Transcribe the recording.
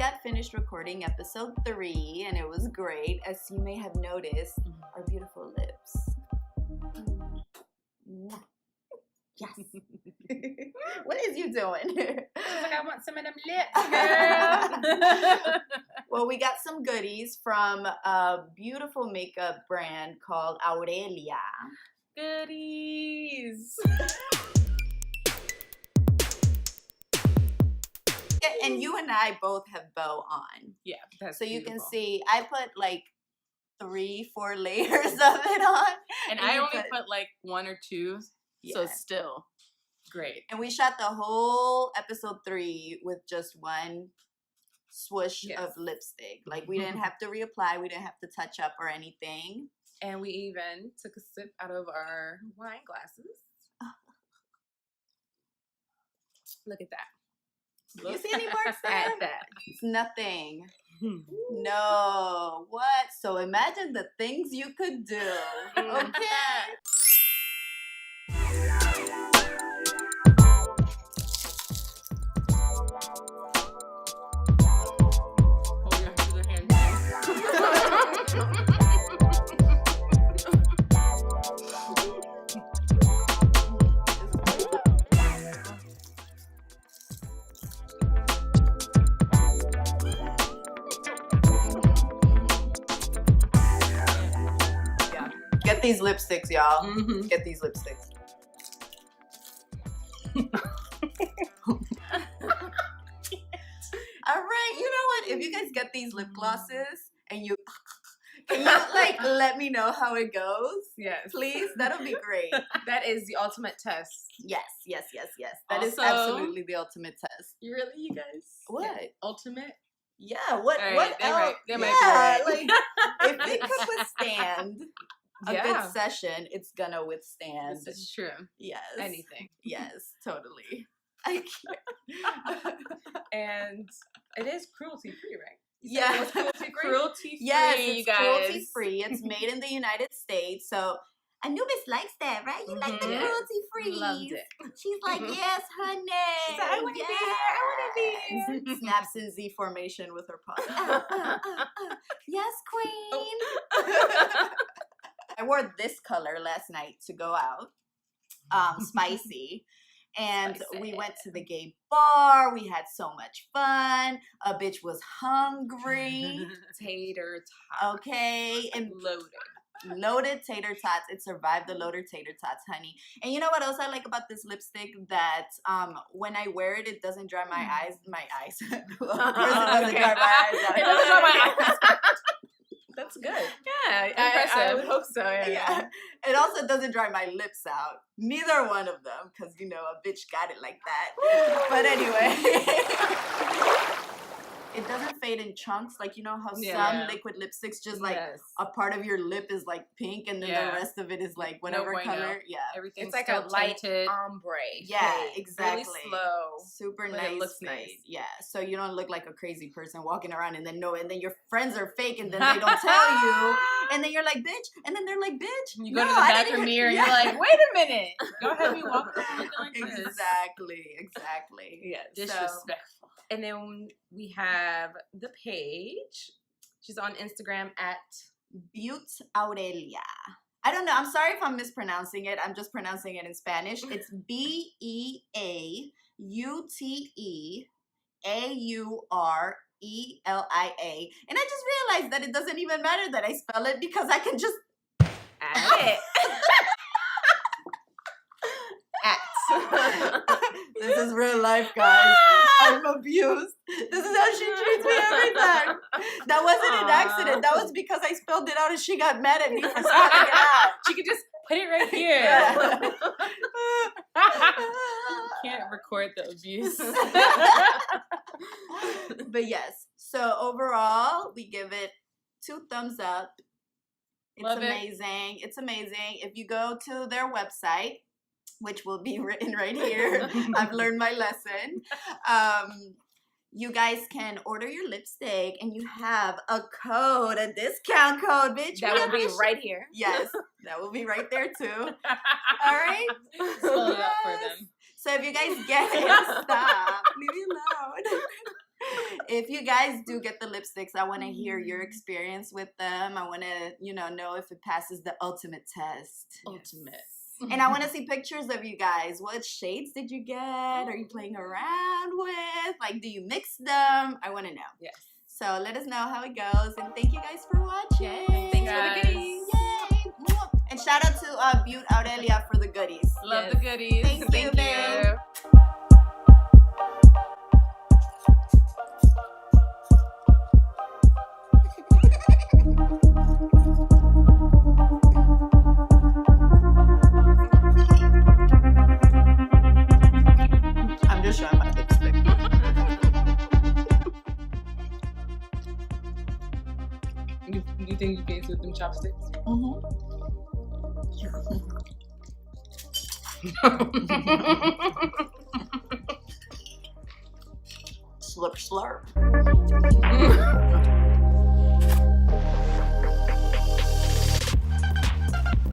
got finished recording episode 3 and it was great. As you may have noticed, our beautiful lips. Yes. What is you doing? She's like, I want some of them lips, girl. Well, we got some goodies from a beautiful makeup brand called Aurelia. Goodies. And you and I both have Beau on. Yeah, that's so beautiful. You can see I put like 3-4 layers of it on. And I only put like 1 or 2. Yeah. So still great. And we shot the whole episode 3 with just one swoosh of lipstick. Like we didn't have to reapply. We didn't have to touch up or anything. And we even took a sip out of our wine glasses. Look at that. You see any marks there? At that. It's nothing. No. What? So imagine the things you could do. Okay. Hold your hand. Get these lipsticks, y'all. Get these lipsticks. All right, you know what? If you guys get these lip glosses and you can you like let me know how it goes? Yes. Please? That'll be great. That is the ultimate test. Yes. That is Also, absolutely the ultimate test. You really, you guys? What? Yeah. Ultimate? Yeah, what All right, what they else? might be right. Like if it could witstand a good session, it's gonna withstand. This is true. Yes. Anything. Yes, totally. I can't. And it is cruelty free, right? Yeah. It's cruelty free. Cruelty free. Yes, you it's guys. cruelty free. It's made in the United States, so Anubis likes that, right? You like the cruelty free. Loved it. She's like, yes, honey. She's like, I want to be here. I want to be here. Snaps in Z formation with her paws. Yes, queen. I wore this color last night to go out. Spicy. And we went to the gay bar. We had so much fun. A bitch was hungry. Tater tots. Okay. And Loaded. Loaded tater tots. It survived the loaded tater tots, honey. And you know what else I like about this lipstick? That when I wear it, it doesn't dry my eyes. Of course it doesn't dry my eyes out. It doesn't dry my eyes. That's good. Yeah, impressive. I would hope so. Yeah. It also doesn't dry my lips out. Neither one of them, because you know a bitch got it like that. But anyway, it doesn't fade in chunks. Like you know how some liquid lipsticks just like a part of your lip is like pink and then the rest of it is like whatever color. Yeah, everything's it's like still a light tinted. ombre. Yeah, exactly. Really slow. Super but nice. It looks fade. nice. Yeah, so you don't look like a crazy person walking around and then your friends are fake and then they don't tell you and then you're like bitch and then they're like bitch. You go to the bathroom mirror and you're like, wait a minute. Go ahead, you walk around looking like this. Exactly. Yeah, disrespectful. And then we have the page. She's on Instagram at Beaute Aurelia. I don't know. I'm sorry if I'm mispronouncing it. I'm just pronouncing it in Spanish. It's BEAUTEAURELIA. And I just realized that it doesn't even matter that I spell it because I can just add it. This is real life, guys. I'm abused. This is how she treats me every time. That wasn't an accident. That was because I spelled it out and she got mad at me for spelling it out. She could just put it right here. Yeah. Can't record the abuse. But yes, so overall, we give it 2 thumbs up. It's Love amazing. It's amazing. If you go to their website, which will be written right here. I've learned my lesson. You guys can order your lipstick and you have a code, a discount code, bitch. That will be right here. Yes, that will be right there too. All right? Spell it out for them. So if you guys get it, stop. Leave it alone. If you guys do get the lipsticks, I want to hear your experience with them. I want to, know if it passes the ultimate test. Ultimate. And I want to see pictures of you guys. What shades did you get? Are you playing around with? Like, do you mix them? I want to know. Yes. So let us know how it goes. And thank you guys for watching. Thanks for the goodies. Yay. And shout out to Beaute Aurelia for the goodies. Love the goodies. Thank you, babe. I'm just showing my lipstick. You think you can with them chopsticks? Slurp, slurp.